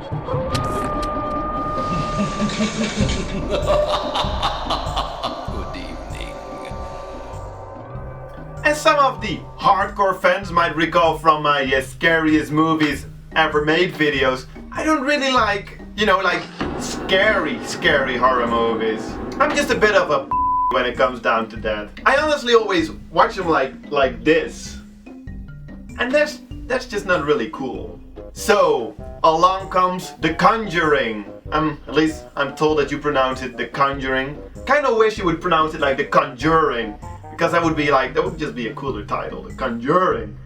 Good evening. As some of the hardcore fans might recall from my scariest movies ever made videos, I don't really like, like scary horror movies. I'm just a bit of a when it comes down to that. I honestly always watch them like this. And that's just not really cool. So, along comes The Conjuring. At least I'm told that you pronounce it The Conjuring. Kinda wish you would pronounce it like The Conjuring, because that would just be a cooler title, The Conjuring.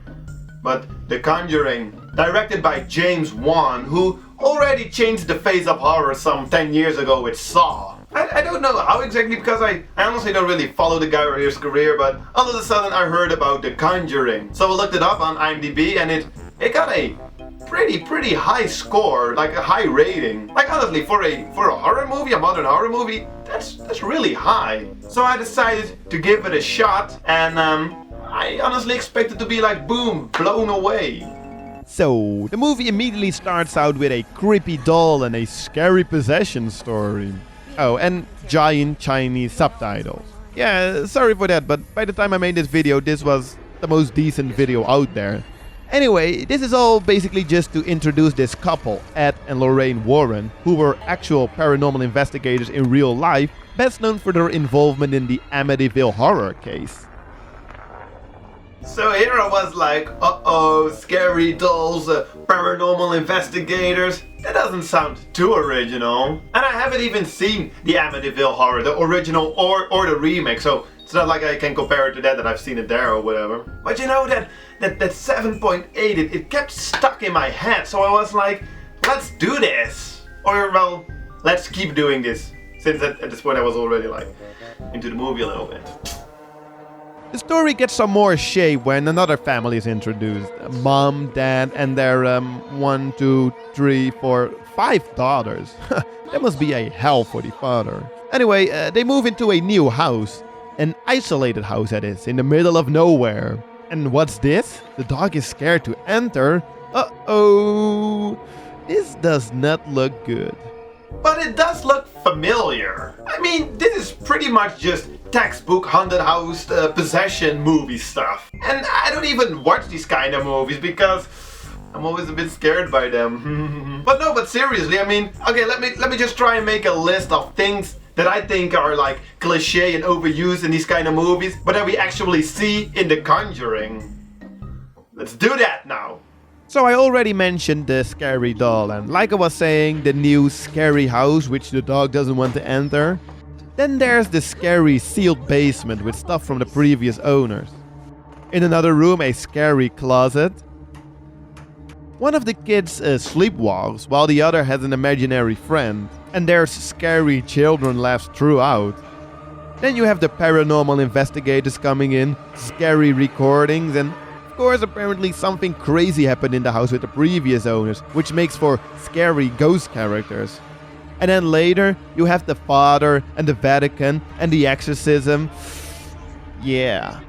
But The Conjuring, directed by James Wan, who already changed the face of horror some 10 years ago with Saw. I don't know how exactly, because I honestly don't really follow the guy or his career, but all of a sudden I heard about The Conjuring. So I looked it up on IMDb, and it got a pretty high score, like a high rating. Like honestly, for a horror movie, a modern horror movie, that's really high. So I decided to give it a shot, and I honestly expected to be like boom, blown away. So, the movie immediately starts out with a creepy doll and a scary possession story. Oh, and giant Chinese subtitles. Yeah, sorry for that, but by the time I made this video, this was the most decent video out there. Anyway, this is all basically just to introduce this couple, Ed and Lorraine Warren, who were actual paranormal investigators in real life, best known for their involvement in the Amityville horror case. So here I was like, uh-oh, scary dolls, paranormal investigators. That doesn't sound too original. And I haven't even seen the Amityville horror, the original or the remake, so it's not like I can compare it to that I've seen it there or whatever. But you know, that 7.8, it kept stuck in my head, so I was like, let's do this. Or, well, let's keep doing this. Since at this point I was already like, into the movie a little bit. The story gets some more shape when another family is introduced. Mom, dad, and their 5 daughters. That must be a hell for the father. Anyway, they move into a new house. An isolated house that is, in the middle of nowhere. And what's this? The dog is scared to enter. Uh-oh. This does not look good. But it does look familiar. I mean, this is pretty much just textbook haunted house possession movie stuff. And I don't even watch these kind of movies because I'm always a bit scared by them. But seriously, I mean, okay, let me just try and make a list of things that I think are like cliche and overused in these kind of movies, but that we actually see in The Conjuring. Let's do that now. So I already mentioned the scary doll, and like I was saying, the new scary house which the dog doesn't want to enter. Then there's the scary sealed basement with stuff from the previous owners. In another room, a scary closet. One of the kids sleepwalks while the other has an imaginary friend. And there's scary children laughs throughout. Then you have the paranormal investigators coming in, scary recordings, and of course apparently something crazy happened in the house with the previous owners, which makes for scary ghost characters. And then later you have the father and the Vatican and the exorcism. Yeah.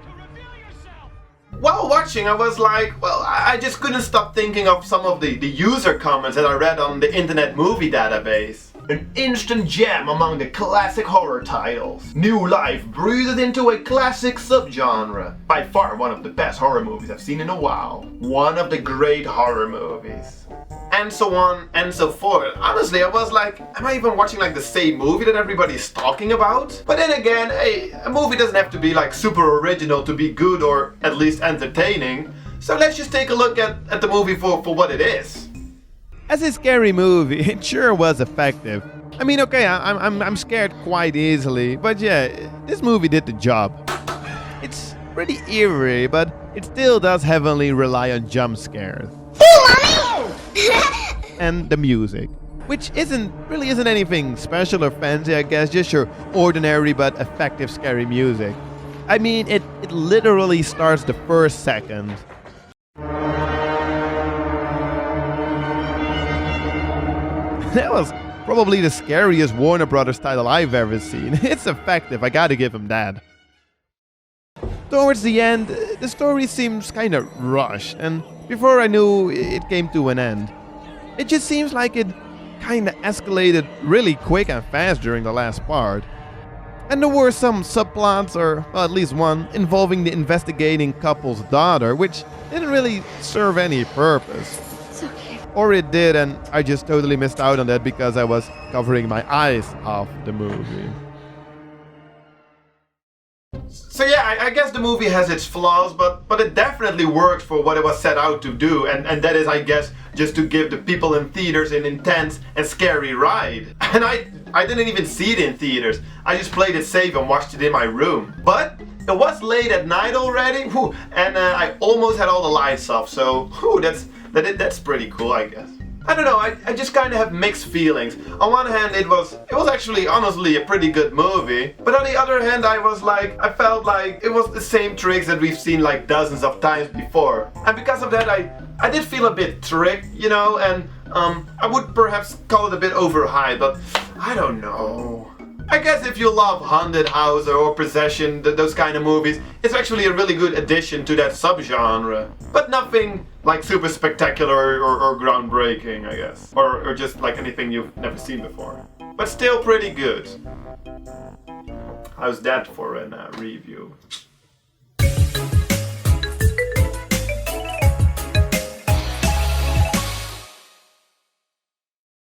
While watching, I was like, well, I just couldn't stop thinking of some of the user comments that I read on the Internet Movie Database. An instant gem among the classic horror titles. New life breathed into a classic subgenre. By far one of the best horror movies I've seen in a while. One of the great horror movies. And so on and so forth. Honestly, I was like, am I even watching like the same movie that everybody's talking about? But then again, a movie doesn't have to be like super original to be good or at least entertaining. So let's just take a look at the movie for what it is. As a scary movie, it sure was effective. I mean, okay, I'm scared quite easily, but yeah, this movie did the job. It's pretty eerie, but it still does heavily rely on jump scares. And the music, which really isn't anything special or fancy, I guess, just your ordinary but effective scary music. I mean, it literally starts the first second. That was probably the scariest Warner Brothers title I've ever seen. It's effective, I gotta give him that. Towards the end, the story seems kinda rushed, and before I knew, it came to an end. It just seems like it kinda escalated really quick and fast during the last part. And there were some subplots, or well, at least one, involving the investigating couple's daughter, which didn't really serve any purpose. It's okay. Or it did, and I just totally missed out on that because I was covering my eyes off the movie. So yeah, I guess the movie has its flaws, but it definitely works for what it was set out to do, and that is, I guess, just to give the people in theaters an intense and scary ride. And I didn't even see it in theaters. I just played it safe and watched it in my room. But it was late at night already, and I almost had all the lights off, so that's pretty cool, I guess. I don't know, I just kind of have mixed feelings. On one hand, it was actually honestly a pretty good movie, but on the other hand, I felt like it was the same tricks that we've seen like dozens of times before. And because of that, I did feel a bit tricked, you know, and I would perhaps call it a bit overhyped, but I don't know. I guess if you love haunted house or possession, those kind of movies, it's actually a really good addition to that subgenre. But nothing like super spectacular or groundbreaking, I guess. Or just like anything you've never seen before. But still pretty good. How's that for a review?